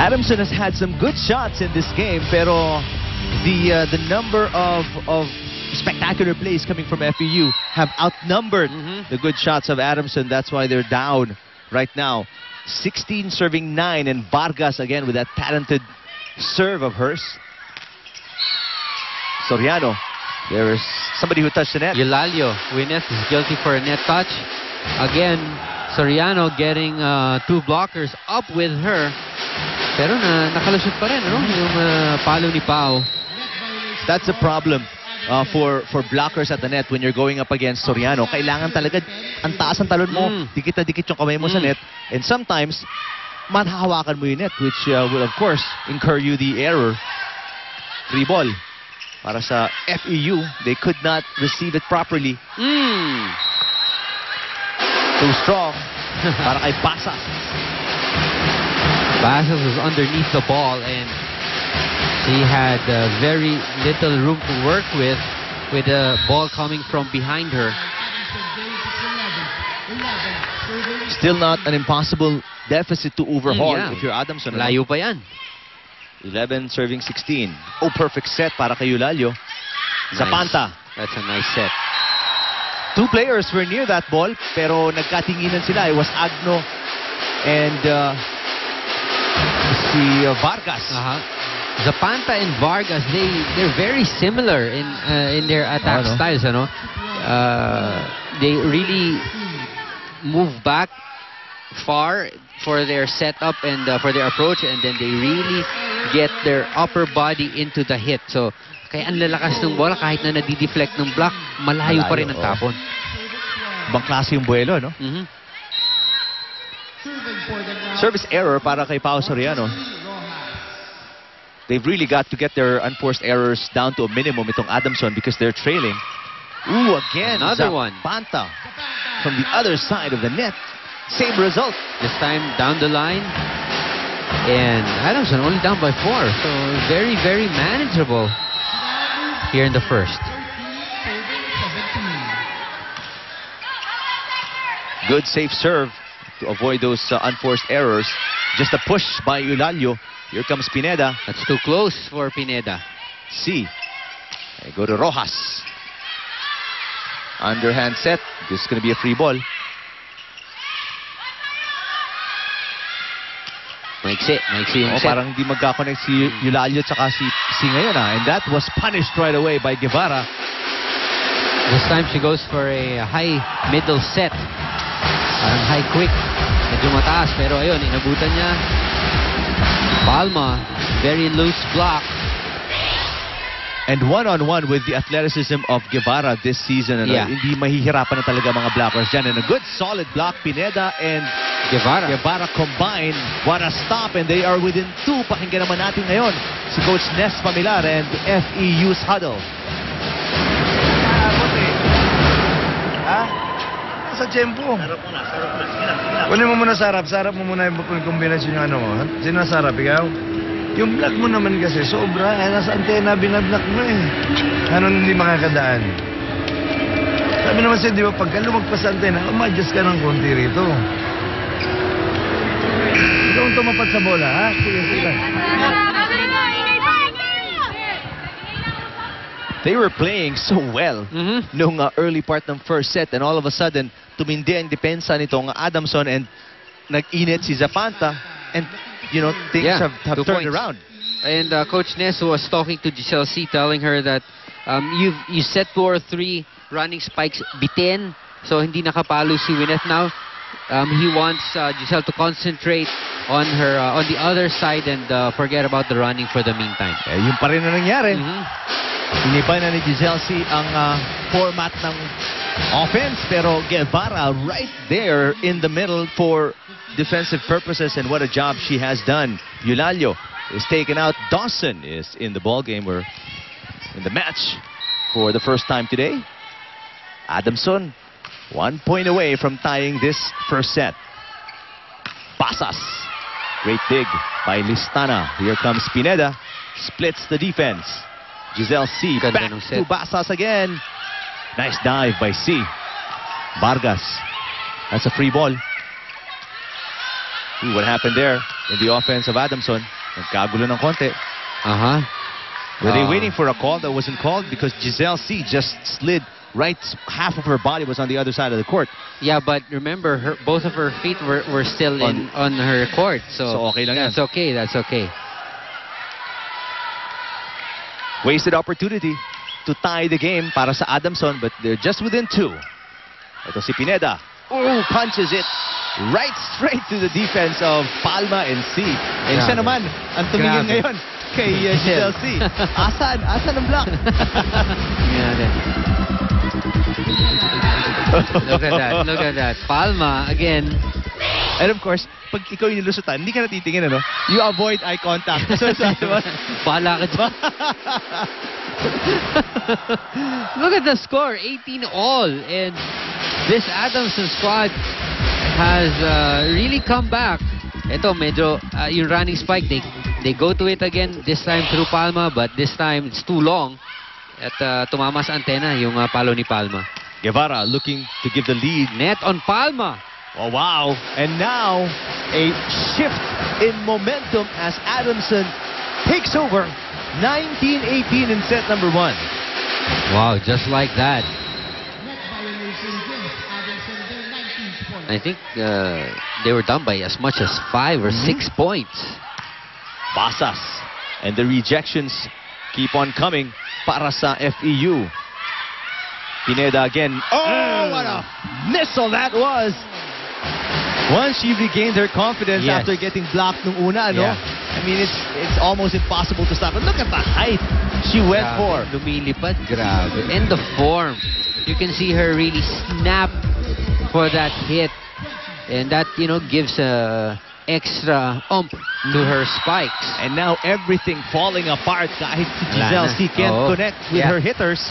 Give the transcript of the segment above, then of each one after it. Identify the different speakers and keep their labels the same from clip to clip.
Speaker 1: Adamson has had some good shots in this game, pero the number of spectacular plays coming from FEU have outnumbered the good shots of Adamson. That's why they're down right now. 16 serving 9, and Vargas again with that talented serve of hers. Soriano, there is somebody who touched the net.
Speaker 2: Eulalio Winnes is guilty for a net touch. Again, Soriano getting 2 blockers up with her. Pero nakalusot pa rin, no? Yung palo ni Pao.
Speaker 1: That's a problem for blockers at the net when you're going up against Soriano. Kailangan talaga ang taas ang talon mo, dikit-dikit yung kamay mo sa net. And sometimes, mahahawakan mo yung net, which will of course incur you the error. Free ball. Para sa FEU, they could not receive it properly. Too strong. Para kay Basas.
Speaker 2: Basas was underneath the ball and she had very little room to work with the ball coming from behind her.
Speaker 1: Still not an impossible deficit to overhaul if you're Adamson.
Speaker 2: Layo pa yan.
Speaker 1: 11 serving 16. Oh, perfect set para kay Eulalio. Zapanta.
Speaker 2: That's a nice set.
Speaker 1: 2 players were near that ball, pero nagkatinginan sila. It was Agno and si Vargas.
Speaker 2: Zapanta and Vargas, they're very similar in their attack styles, ano? They really move back far for their setup and for their approach, and then they really get their upper body into the hit. So, kaya ang lalakas ng bola, kahit na nadideflect ng block, malayo pa rin ang tapon.
Speaker 1: Ibang klase yung buwelo, no? Service error para kay Pao Soriano. They've really got to get their unforced errors down to a minimum itong Adamson because they're trailing. Ooh, again,
Speaker 2: another one.
Speaker 1: Zapanta from the other side of the net. Same result.
Speaker 2: This time down the line. And Adamson only down by 4. So very, very manageable here in the first.
Speaker 1: Good safe serve to avoid those unforced errors. Just a push by Eulalio. Here comes Pineda.
Speaker 2: That's too close for Pineda.
Speaker 1: C. They go to Rojas. Underhand set. This is going to be a free ball.
Speaker 2: Maiksi yung set.
Speaker 1: Parang hindi magkakonect si Eulalio tsaka si ngayon. And that was punished right away by Guevara.
Speaker 2: This time she goes for a high middle set. Parang high quick. Medyo mataas, pero ayun, inabutan niya. Palma, very loose block.
Speaker 1: And one-on-one with the athleticism of Guevara this season. Hindi mahihirapan na talaga mga blockers dyan. And a good solid block, Pineda and Guevara combined. What a stop, and they are within 2. Pakinggan naman natin ngayon si Coach Nes Pamilar and FEU's huddle.
Speaker 3: Sa tempo. Kunin mo muna sarap. Sarap mo muna yung kombinasyon yung ano mo. Sino sarap, ikaw? Yung block mo naman kasi sobra. Nasa antena, binablock mo eh. Ano hindi makakadaan? Sabi naman siya, di ba, pagka lumagpas sa antena, umadjust ka ng konti rito. Ikaw ang tumapat sa bola, ha? Sige.
Speaker 1: They were playing so well nung early part ng first set, and all of a sudden tumindi ang depensa nitong Adamson and nag-init si Zapanta, and you know things have turned around.
Speaker 2: And Coach Nes was talking to Giselle C, telling her that you set 2 or 3 running spikes bitin, so hindi nakapalo si Winnet now. He wants Giselle to concentrate on her on the other side and forget about the running for the meantime.
Speaker 1: Yun pa rin na nangyari. Iniba na ni Giselle C ang format ng offense, pero Guevara right there in the middle for defensive purposes, and what a job she has done. Eulalio is taken out. Dawson is in the ball game, or in the match for the first time today. Adamson 1 point away from tying this first set. Basas. Great dig by Listana. Here comes Pineda. Splits the defense. Giselle C back to Basas again. Nice dive by C. Vargas. That's a free ball. See what happened there in the offense of Adamson. Nagkagulo ng konti. Were they waiting for a call that wasn't called? Because Giselle C just slid right, half of her body was on the other side of the court.
Speaker 2: Yeah, but remember, both of her feet were still on her court. So
Speaker 1: okay lang
Speaker 2: that's
Speaker 1: yan.
Speaker 2: okay, that's okay.
Speaker 1: Wasted opportunity to tie the game para sa Adamson, but they're just within 2. Ito si Pineda. Oh, punches it right straight to the defense of Palma and C. And siya naman, ang tumingin ngayon kay Giselle C. Asan ang block?
Speaker 2: Look at that. Palma, again.
Speaker 1: And of course, pag ikaw yung nilusutan, hindi ka natitingin, ano? You avoid eye contact. So,
Speaker 2: Bala ka dyan. Look at the score, 18-all. And this Adamson squad has really come back. Ito, medyo yung running spike, they go to it again, this time through Palma, but this time it's too long. At tumama sa antena yung palo ni Palma.
Speaker 1: Guevara looking to give the lead.
Speaker 2: Net on Palma.
Speaker 1: Oh, wow. And now, a shift in momentum as Adamson takes over 19-18 in set number 1.
Speaker 2: Wow, just like that. I think they were down by as much as 5 or 6 points.
Speaker 1: Basas. And the rejections keep on coming para sa FEU. Pineda again. Oh, what a missile that was. Once she regained her confidence after getting blocked nung una, no? I mean, it's almost impossible to stop. And look at the height she went for.
Speaker 2: Lumilipad, grabe. And the form. You can see her really snap for that hit. And that, you know, gives a extra oomph to her spikes.
Speaker 1: And now everything falling apart kahit si Giselle C can't connect with her hitters.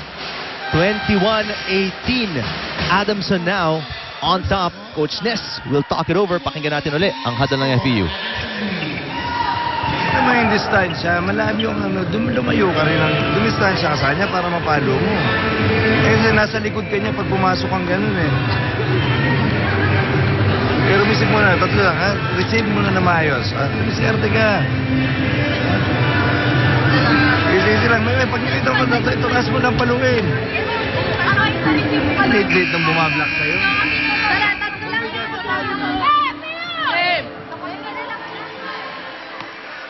Speaker 1: 21-18. Adamson now on top. Coach Ness will talk it over. Pakinggan natin ulit ang huddle ng FEU.
Speaker 3: Naman yung distansya, malayo ang lumayo ka rin dumistansya ka sa kanya para mapalo mo. Eh, nasa likod ka niya pag pumasok kang ganun eh. Pero misip mo na, tatlo lang ha, receive mo na maayos. Dumiserte ka. Easy lang, may pag nakita mo na ito, taas mo lang paluin. Late nang bumablock sa'yo.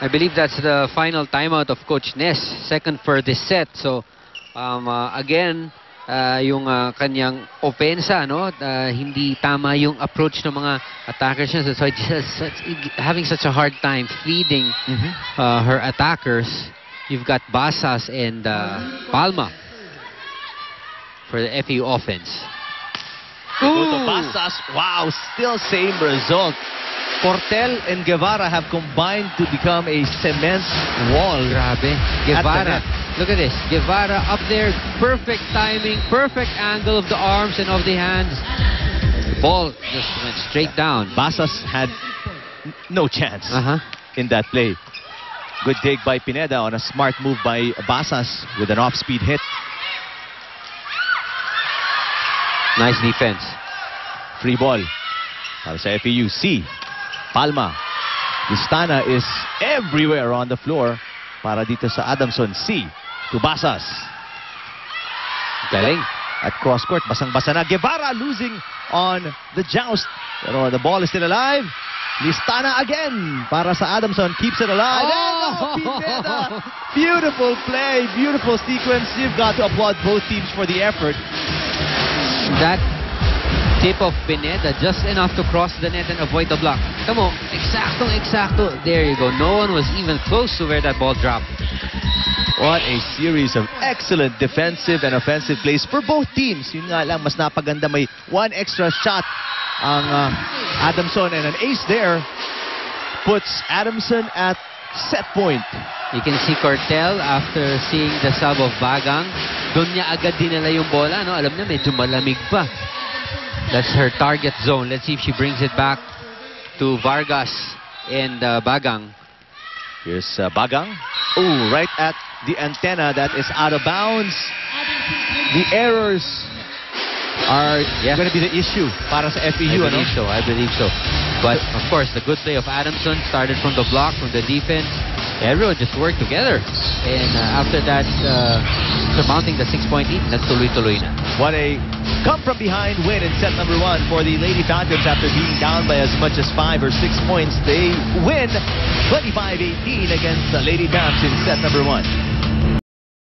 Speaker 2: I believe that's the final timeout of Coach Ness, second for this set. So, again, yung kanyang opensa, no? Hindi tama yung approach ng mga attackers niya. So, just having such a hard time feeding her attackers. You've got Basas and Palma for the FEU offense.
Speaker 1: Ooh. Basas, wow, still same result. Portel and Guevara have combined to become a cement wall.
Speaker 2: Grabe. Guevara. Look at this. Guevara up there. Perfect timing. Perfect angle of the arms and of the hands. The ball just went straight down.
Speaker 1: Basas had no chance in that play. Good dig by Pineda on a smart move by Basas with an off-speed hit.
Speaker 2: Nice defense.
Speaker 1: Free ball para sa FEU. C. Palma. Vistana is everywhere on the floor para dito sa Adamson. C. To Basas.
Speaker 2: Galing.
Speaker 1: At cross court, basang-basa na. Guevara losing on the joust. Pero the ball is still alive. Listana again para sa Adamson. Keeps it alive. Pineda. Beautiful play. Beautiful sequence. You've got to applaud both teams for the effort.
Speaker 2: That tip of Pineda, just enough to cross the net and avoid the block. Come on. Exacto. There you go. No one was even close to where that ball dropped.
Speaker 1: What a series of excellent defensive and offensive plays for both teams. Yun nga lang, mas napaganda. May one extra shot ang Adamson, and an ace there puts Adamson at set point.
Speaker 2: You can see Cortel after seeing the sub of Bagang. Doon niya agad dinala yung bola. No? Alam niya, medyo malamig pa. That's her target zone. Let's see if she brings it back to Vargas and Bagang.
Speaker 1: Here's Bagang. Oh, right at the antenna. That is out of bounds. The errors are going to be the issue para sa FEU.
Speaker 2: I believe so. But, of course, the good play of Adamson started from the block, from the defense. Everyone just worked together. And after that, surmounting the 6-point lead, nagtuloy-tuloy na.
Speaker 1: What a come-from-behind win in set number 1 for the Lady Falcons after being down by as much as 5 or 6 points. They win 25-18 against the Lady Dams in set number 1.